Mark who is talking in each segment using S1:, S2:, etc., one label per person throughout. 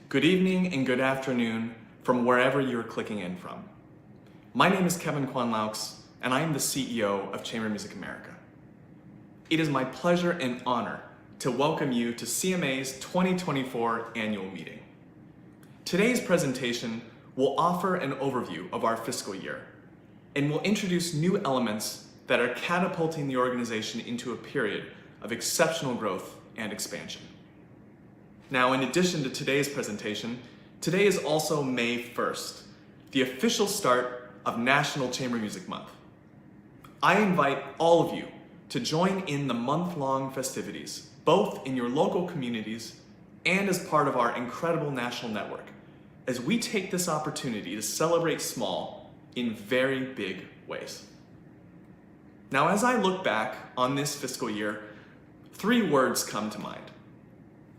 S1: Good evening and good afternoon from wherever you're clicking in from. My name is Kevin Kwan-Laux, and I am the CEO of Chamber Music America. It is my pleasure and honor to welcome you to CMA's 2024 annual meeting. Today's presentation will offer an overview of our fiscal year and will introduce new elements that are catapulting the organization into a period of exceptional growth and expansion. Now, in addition to today's presentation, today is also May 1st, the official start of National Chamber Music Month. I invite all of you to join in the month-long festivities, both in your local communities and as part of our incredible national network, as we take this opportunity to celebrate small in very big ways. Now, as I look back on this fiscal year, 3 words come to mind: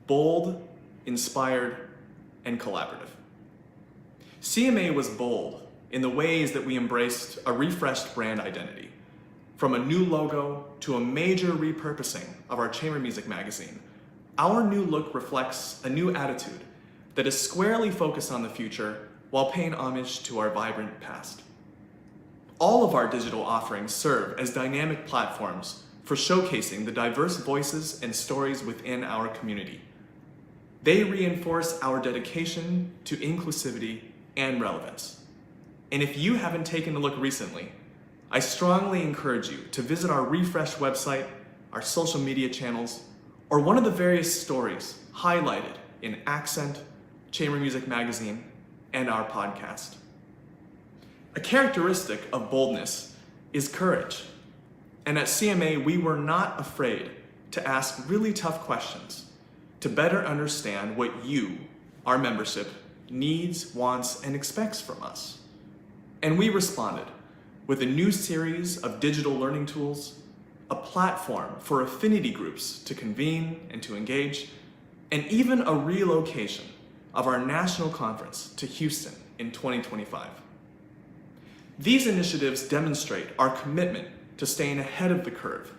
S1: bold, inspired, and collaborative. CMA was bold in the ways that we embraced a refreshed brand identity, from a new logo to a major repurposing of our chamber music magazine. Our new look reflects a new attitude that is squarely focused on the future while paying homage to our vibrant past. All of our digital offerings serve as dynamic platforms for showcasing the diverse voices and stories within our community. They reinforce our dedication to inclusivity and relevance. And if you haven't taken a look recently, I strongly encourage you to visit our refreshed website, our social media channels, or one of the various stories highlighted in Accent, Chamber Music Magazine, and our podcast. A characteristic of boldness is courage. And at CMA, we were not afraid to ask really tough questions to better understand what you, our membership, needs, wants, and expects from us. And we responded with a new series of digital learning tools, a platform for affinity groups to convene and to engage, and even a relocation of our national conference to Houston in 2025. These initiatives demonstrate our commitment to staying ahead of the curve,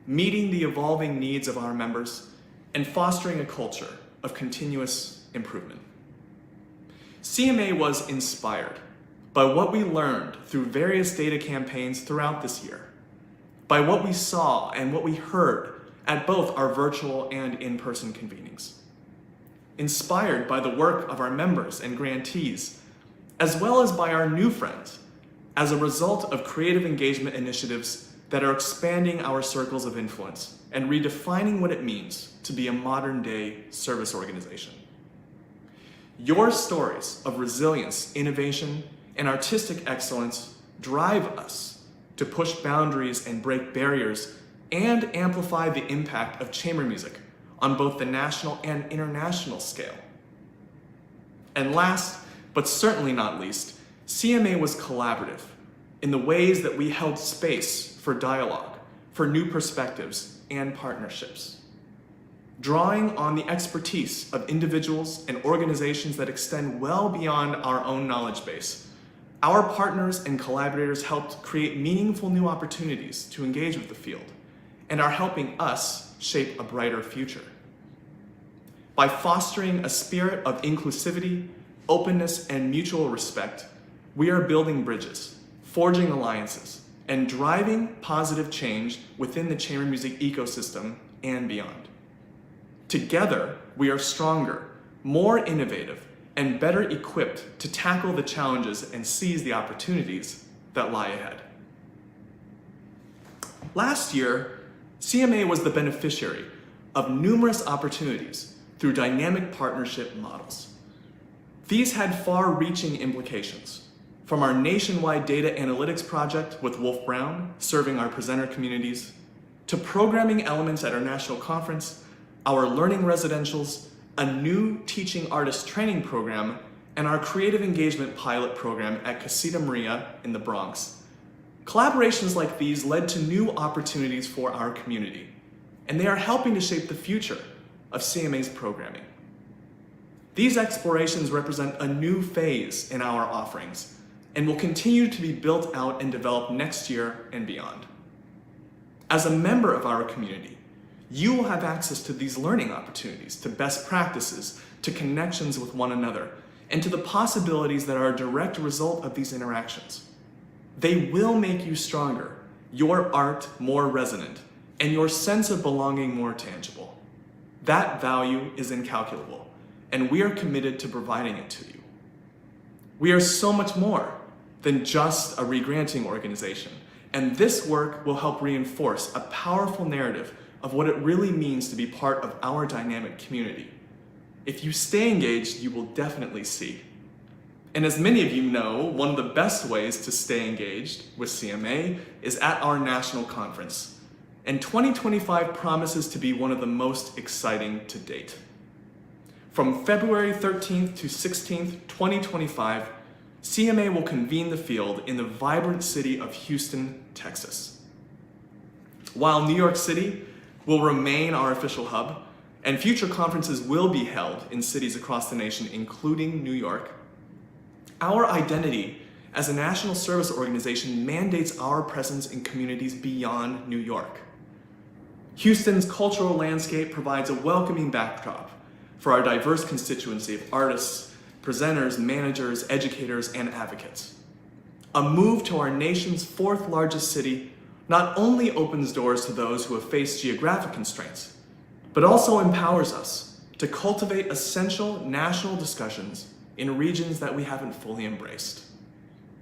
S1: meeting the evolving needs of our members, and fostering a culture of continuous improvement. CMA was inspired by what we learned through various data campaigns throughout this year, by what we saw and what we heard at both our virtual and in-person convenings. Inspired by the work of our members and grantees, as well as by our new friends, as a result of creative engagement initiatives that are expanding our circles of influence and redefining what it means to be a modern-day service organization. Your stories of resilience, innovation, and artistic excellence drive us to push boundaries and break barriers and amplify the impact of chamber music on both the national and international scale. And last, but certainly not least, CMA was collaborative in the ways that we held space for dialogue, for new perspectives and partnerships. Drawing on the expertise of individuals and organizations that extend well beyond our own knowledge base, our partners and collaborators helped create meaningful new opportunities to engage with the field and are helping us shape a brighter future. By fostering a spirit of inclusivity, openness, and mutual respect, we are building bridges, forging alliances, and driving positive change within the chamber music ecosystem and beyond. Together, we are stronger, more innovative, and better equipped to tackle the challenges and seize the opportunities that lie ahead. Last year, CMA was the beneficiary of numerous opportunities through dynamic partnership models. These had far-reaching implications, from our nationwide data analytics project with Wolf Brown, serving our presenter communities, to programming elements at our national conference, our learning residentials, a new teaching artist training program, and our creative engagement pilot program at Casita Maria in the Bronx. Collaborations like these led to new opportunities for our community, and they are helping to shape the future of CMA's programming. These explorations represent a new phase in our offerings and will continue to be built out and developed next year and beyond. As a member of our community, you will have access to these learning opportunities, to best practices, to connections with one another, and to the possibilities that are a direct result of these interactions. They will make you stronger, your art more resonant, and your sense of belonging more tangible. That value is incalculable, and we are committed to providing it to you. We are so much more than just a regranting organization, and this work will help reinforce a powerful narrative of what it really means to be part of our dynamic community. If you stay engaged, you will definitely see. And as many of you know, one of the best ways to stay engaged with CMA is at our national conference. And 2025 promises to be one of the most exciting to date. From February 13th to 16th, 2025, CMA will convene the field in the vibrant city of Houston, Texas. While New York City will remain our official hub, and future conferences will be held in cities across the nation, including New York, our identity as a national service organization mandates our presence in communities beyond New York. Houston's cultural landscape provides a welcoming backdrop for our diverse constituency of artists, presenters, managers, educators, and advocates. A move to our nation's fourth largest city not only opens doors to those who have faced geographic constraints, but also empowers us to cultivate essential national discussions in regions that we haven't fully embraced.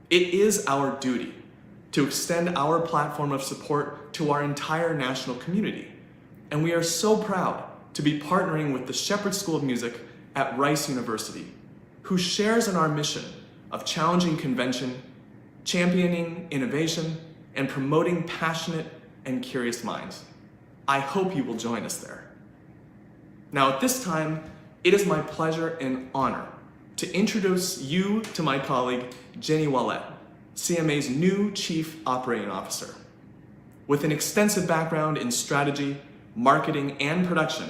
S1: It is our duty to extend our platform of support to our entire national community, and we are so proud to be partnering with the Shepherd School of Music at Rice University, who shares in our mission of challenging convention, championing innovation, and promoting passionate and curious minds. I hope you will join us there. Now at this time, it is my pleasure and honor to introduce you to my colleague, Jenny Wallette, CMA's new Chief Operating Officer. With an extensive background in strategy, marketing, and production,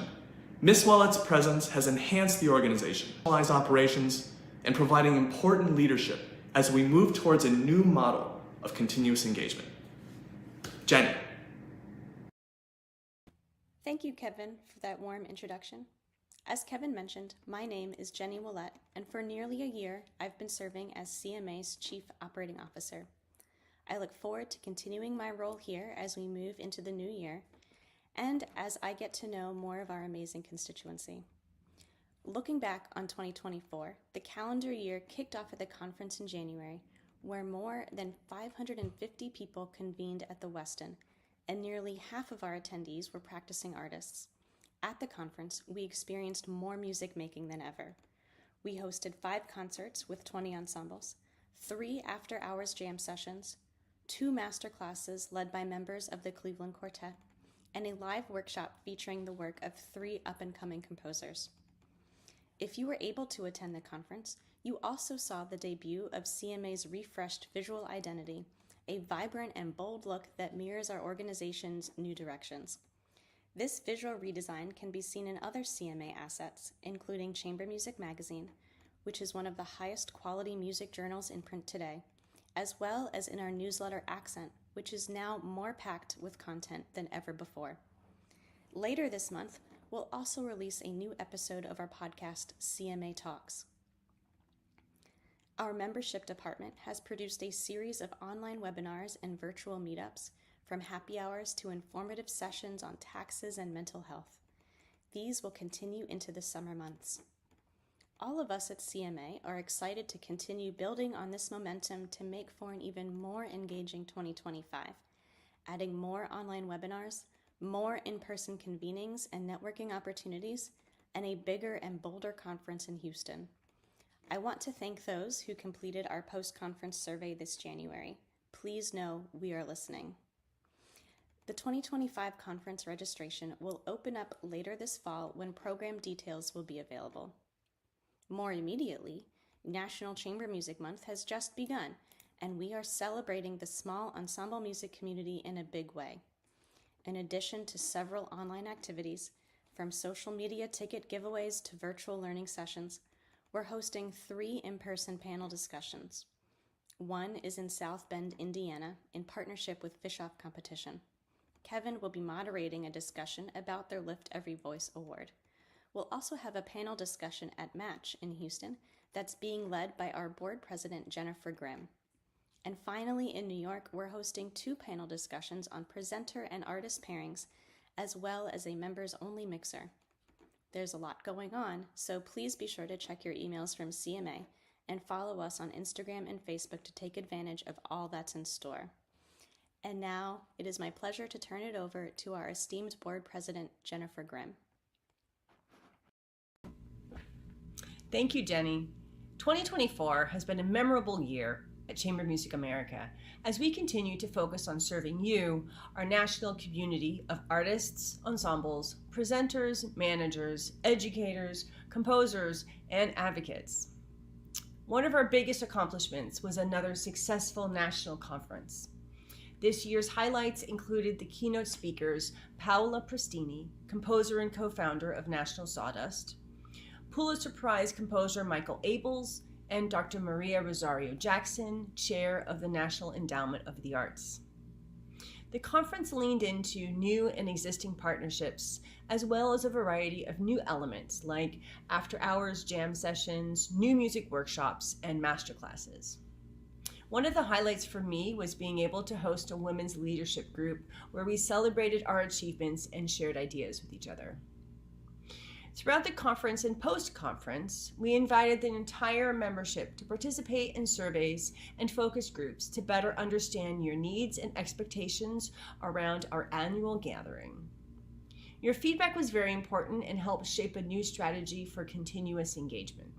S1: Ms. Wallette's presence has enhanced the organization, operations, and providing important leadership as we move towards a new model of continuous engagement. Jenny.
S2: Thank you, Kevin, for that warm introduction. As Kevin mentioned, my name is Jenny Wallette, and for nearly a year, I've been serving as CMA's Chief Operating Officer. I look forward to continuing my role here as we move into the new year, and as I get to know more of our amazing constituency. Looking back on 2024, the calendar year kicked off at the conference in January, where more than 550 people convened at the Westin, and nearly half of our attendees were practicing artists. At the conference, we experienced more music making than ever. We hosted 5 concerts with 20 ensembles, 3 after-hours jam sessions, 2 master classes led by members of the Cleveland Quartet, and a live workshop featuring the work of 3 up-and-coming composers. If you were able to attend the conference, you also saw the debut of CMA's refreshed visual identity, a vibrant and bold look that mirrors our organization's new directions. This visual redesign can be seen in other CMA assets, including Chamber Music Magazine, which is one of the highest quality music journals in print today, as well as in our newsletter Accent, which is now more packed with content than ever before. Later this month, we'll also release a new episode of our podcast, CMA Talks. Our membership department has produced a series of online webinars and virtual meetups, from happy hours to informative sessions on taxes and mental health. These will continue into the summer months. All of us at CMA are excited to continue building on this momentum to make for an even more engaging 2025, adding more online webinars, more in-person convenings and networking opportunities, and a bigger and bolder conference in Houston. I want to thank those who completed our post-conference survey this January. Please know we are listening. The 2025 conference registration will open up later this fall when program details will be available. More immediately, National Chamber Music Month has just begun, and we are celebrating the small ensemble music community in a big way. In addition to several online activities, from social media ticket giveaways to virtual learning sessions, we're hosting 3 in-person panel discussions. One is in South Bend, Indiana, in partnership with Fish-Off Competition. Kevin will be moderating a discussion about their Lift Every Voice award. We'll also have a panel discussion at Match in Houston that's being led by our board president, Jennifer Grimm. And finally, in New York, we're hosting 2 panel discussions on presenter and artist pairings, as well as a members-only mixer. There's a lot going on, so please be sure to check your emails from CMA and follow us on Instagram and Facebook to take advantage of all that's in store. And now, it is my pleasure to turn it over to our esteemed board president, Jennifer Grimm.
S3: Thank you, Jenny. 2024 has been a memorable year at Chamber Music America as we continue to focus on serving you, our national community of artists, ensembles, presenters, managers, educators, composers, and advocates. One of our biggest accomplishments was another successful national conference. This year's highlights included the keynote speakers Paola Prestini, composer and co-founder of National Sawdust, Pulitzer Prize composer Michael Abels, and Dr. Maria Rosario Jackson, chair of the National Endowment of the Arts. The conference leaned into new and existing partnerships, as well as a variety of new elements like after-hours jam sessions, new music workshops, and masterclasses. One of the highlights for me was being able to host a women's leadership group where we celebrated our achievements and shared ideas with each other. Throughout the conference and post-conference, we invited the entire membership to participate in surveys and focus groups to better understand your needs and expectations around our annual gathering. Your feedback was very important and helped shape a new strategy for continuous engagement.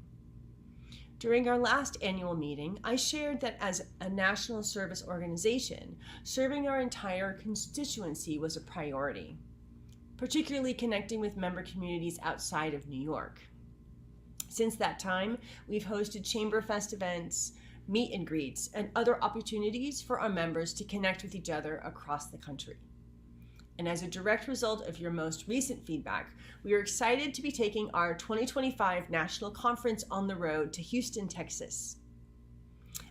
S3: During our last annual meeting, I shared that as a national service organization, serving our entire constituency was a priority, particularly connecting with member communities outside of New York. Since that time, we've hosted Chamberfest events, meet and greets, and other opportunities for our members to connect with each other across the country. And as a direct result of your most recent feedback, we are excited to be taking our 2025 National Conference on the road to Houston, Texas.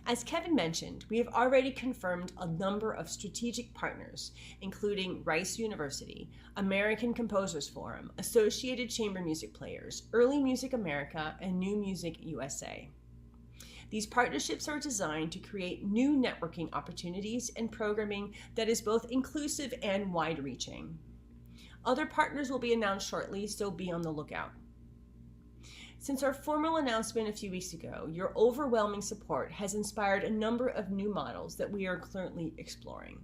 S3: As Kevin mentioned, we have already confirmed a number of strategic partners, including Rice University, American Composers Forum, Associated Chamber Music Players, Early Music America, and New Music USA. These partnerships are designed to create new networking opportunities and programming that is both inclusive and wide-reaching. Other partners will be announced shortly, so be on the lookout. Since our formal announcement a few weeks ago, your overwhelming support has inspired a number of new models that we are currently exploring.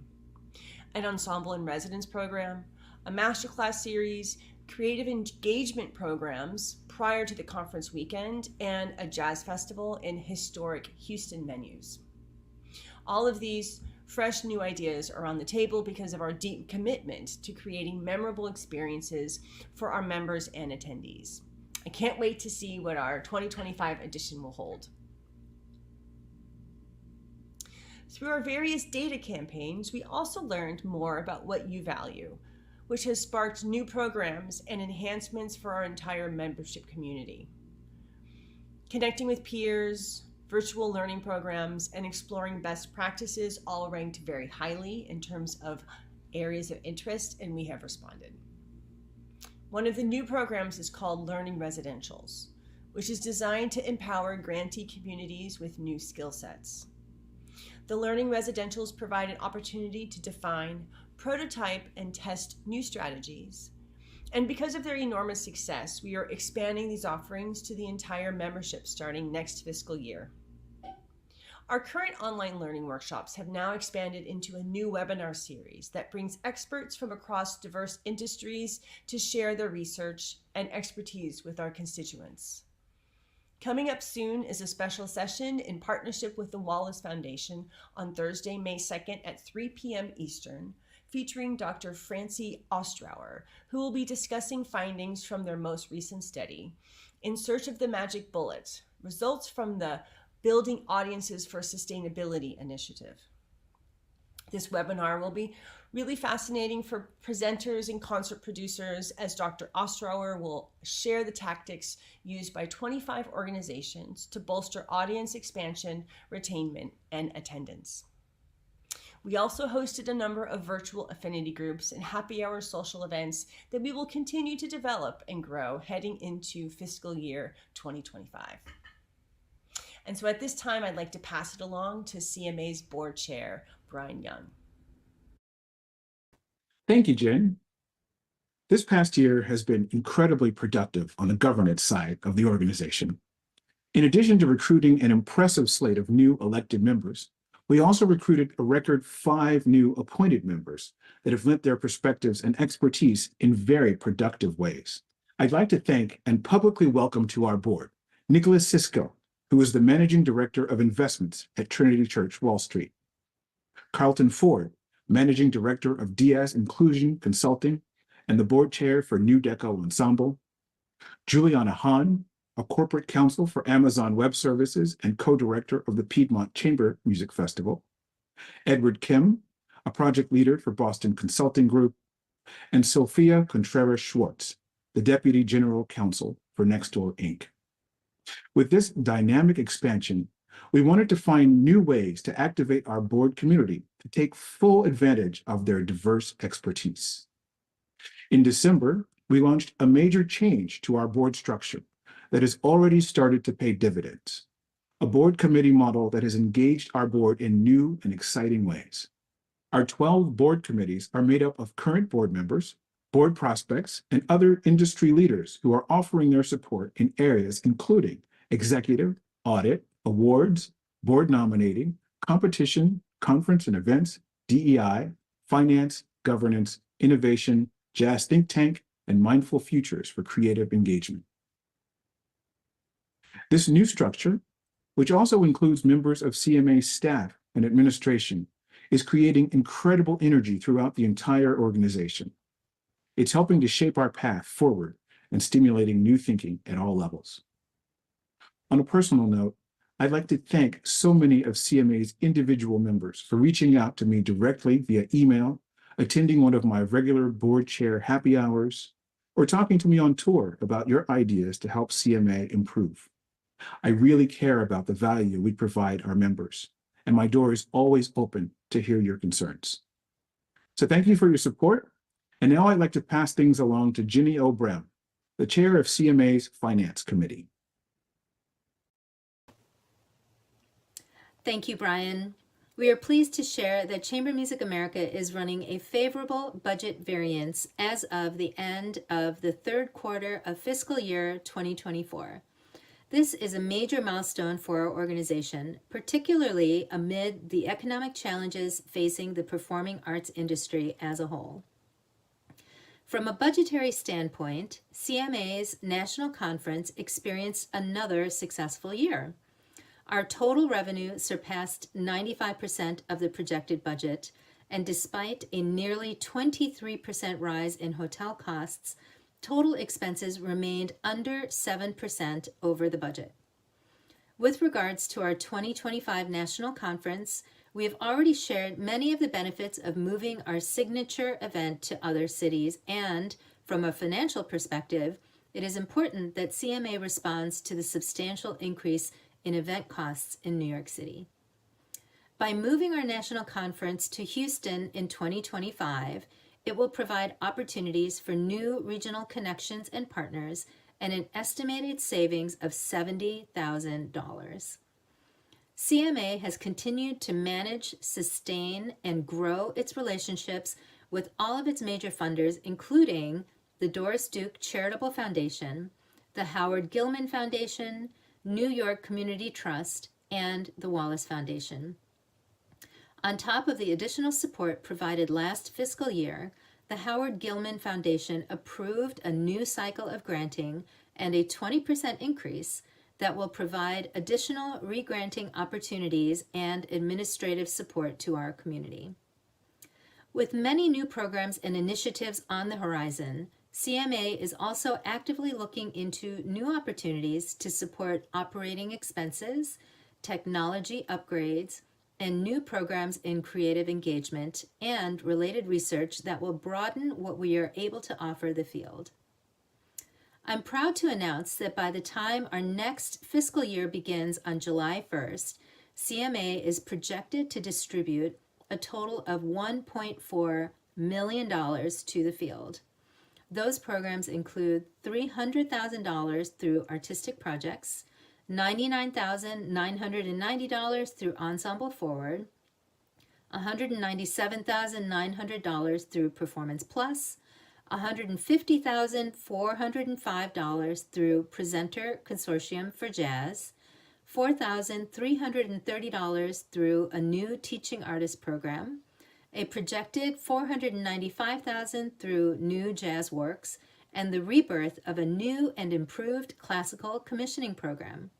S3: an ensemble and residence program, a masterclass series, creative engagement programs prior to the conference weekend, and a jazz festival in historic Houston venues. All of these fresh new ideas are on the table because of our deep commitment to creating memorable experiences for our members and attendees. I can't wait to see what our 2025 edition will hold. Through our various data campaigns, we also learned more about what you value, which has sparked new programs and enhancements for our entire membership community. Connecting with peers, virtual learning programs, and exploring best practices all ranked very highly in terms of areas of interest, and we have responded. One of the new programs is called Learning Residentials, which is designed to empower grantee communities with new skill sets. The Learning Residentials provide an opportunity to define, prototype, and test new strategies. And because of their enormous success, we are expanding these offerings to the entire membership starting next fiscal year. Our current online learning workshops have now expanded into a new webinar series that brings experts from across diverse industries to share their research and expertise with our constituents. Coming up soon is a special session in partnership with the Wallace Foundation on Thursday, May 2nd at 3 p.m. Eastern, featuring Dr. Francie Ostrauer, who will be discussing findings from their most recent study, In Search of the Magic Bullet, results from the Building Audiences for Sustainability initiative. This webinar will be really fascinating for presenters and concert producers, as Dr. Ostrauer will share the tactics used by 25 organizations to bolster audience expansion, retainment, and attendance. We also hosted a number of virtual affinity groups and happy hour social events that we will continue to develop and grow heading into fiscal year 2025. And so at this time, I'd like to pass it along to CMA's board chair, Brian Young.
S4: Thank you, Jen. This past year has been incredibly productive on the governance side of the organization. In addition to recruiting an impressive slate of new elected members, we also recruited a record 5 new appointed members that have lent their perspectives and expertise in very productive ways. I'd like to thank and publicly welcome to our board Nicholas Cisco, who is the Managing Director of Investments at Trinity Church Wall Street, Carlton Ford, Managing Director of Diaz Inclusion Consulting and the Board Chair for New Deco Ensemble, Juliana Hahn, a Corporate Counsel for Amazon Web Services and Co-Director of the Piedmont Chamber Music Festival, Edward Kim, a Project Leader for Boston Consulting Group, and Sophia Contreras Schwartz, the Deputy General Counsel for Nextdoor Inc. With this dynamic expansion, we wanted to find new ways to activate our board community to take full advantage of their diverse expertise. In December, we launched a major change to our board structure that has already started to pay dividends, a board committee model that has engaged our board in new and exciting ways. Our 12 board committees are made up of current board members, board prospects, and other industry leaders who are offering their support in areas including executive, audit, awards, board nominating, competition, conference and events, DEI, finance, governance, innovation, jazz think tank, and mindful futures for creative engagement. This new structure, which also includes members of CMA's staff and administration, is creating incredible energy throughout the entire organization. It's helping to shape our path forward and stimulating new thinking at all levels. On a personal note, I'd like to thank so many of CMA's individual members for reaching out to me directly via email, attending one of my regular board chair happy hours, or talking to me on tour about your ideas to help CMA improve. I really care about the value we provide our members, and my door is always open to hear your concerns. So thank you for your support. And now I'd like to pass things along to Ginny O'Brien, the chair of CMA's Finance Committee.
S5: Thank you, Brian. We are pleased to share that Chamber Music America is running a favorable budget variance as of the end of the third quarter of fiscal year 2024. This is a major milestone for our organization, particularly amid the economic challenges facing the performing arts industry as a whole. From a budgetary standpoint, CMA's National Conference experienced another successful year. Our total revenue surpassed 95% of the projected budget, and despite a nearly 23% rise in hotel costs, total expenses remained under 7% over the budget. With regards to our 2025 National Conference, we have already shared many of the benefits of moving our signature event to other cities, and from a financial perspective, it is important that CMA responds to the substantial increase in event costs in New York City. By moving our national conference to Houston in 2025, it will provide opportunities for new regional connections and partners and an estimated savings of $70,000. CMA has continued to manage, sustain, and grow its relationships with all of its major funders, including the Doris Duke Charitable Foundation, the Howard Gilman Foundation, New York Community Trust, and the Wallace Foundation. On top of the additional support provided last fiscal year, the Howard Gilman Foundation approved a new cycle of granting and a 20% increase that will provide additional re-granting opportunities and administrative support to our community. With many new programs and initiatives on the horizon, CMA is also actively looking into new opportunities to support operating expenses, technology upgrades, and new programs in creative engagement and related research that will broaden what we are able to offer the field. I'm proud to announce that by the time our next fiscal year begins on July 1st, CMA is projected to distribute a total of $1.4 million to the field. Those programs include $300,000 through artistic projects, $99,990 through Ensemble Forward, $197,900 through Performance Plus, $150,405 through Presenter Consortium for Jazz, $4,330 through a new teaching artist program, a projected $495,000 through New Jazz Works, and the rebirth of a new and improved classical commissioning program.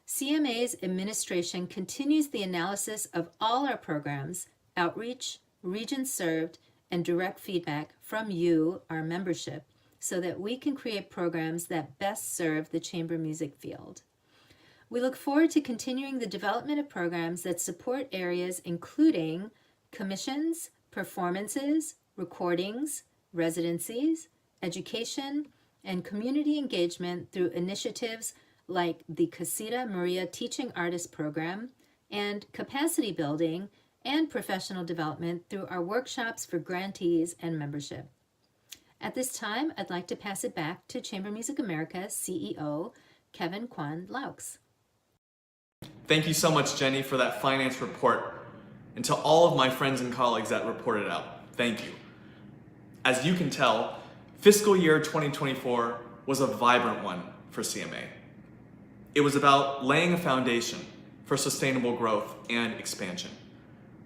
S5: CMA's administration continues the analysis of all our programs, outreach, regions served, and direct feedback from you, our membership, so that we can create programs that best serve the chamber music field. We look forward to continuing the development of programs that support areas including commissions, performances, recordings, residencies, education, and community engagement through initiatives like the Casita Maria Teaching Artist Program and capacity building and professional development through our workshops for grantees and membership. At this time, I'd like to pass it back to Chamber Music America CEO, Kevin Kwan Laux.
S1: Thank you so much, Jenny, for that finance report. And to all of my friends and colleagues that reported out, thank you. As you can tell, fiscal year 2024 was a vibrant one for CMA. It was about laying a foundation for sustainable growth and expansion,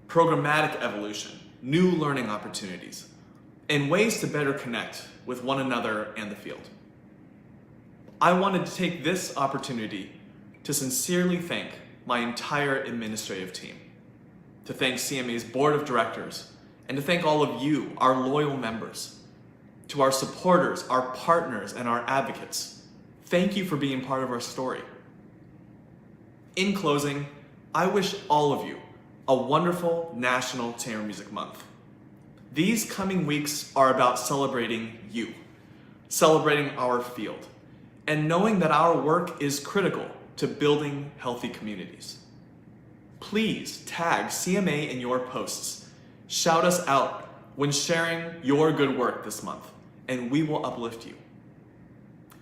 S1: programmatic evolution, new learning opportunities, and ways to better connect with one another and the field. I wanted to take this opportunity to sincerely thank my entire administrative team, to thank CMA's board of directors, and to thank all of you, our loyal members, to our supporters, our partners, and our advocates. Thank you for being part of our story. In closing, I wish all of you a wonderful National Chamber Music Month. These coming weeks are about celebrating you, celebrating our field, and knowing that our work is critical to building healthy communities. Please tag CMA in your posts. Shout us out when sharing your good work this month, and we will uplift you.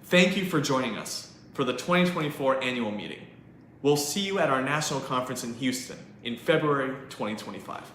S1: Thank you for joining us for the 2024 annual meeting. We'll see you at our national conference in Houston in February 2025.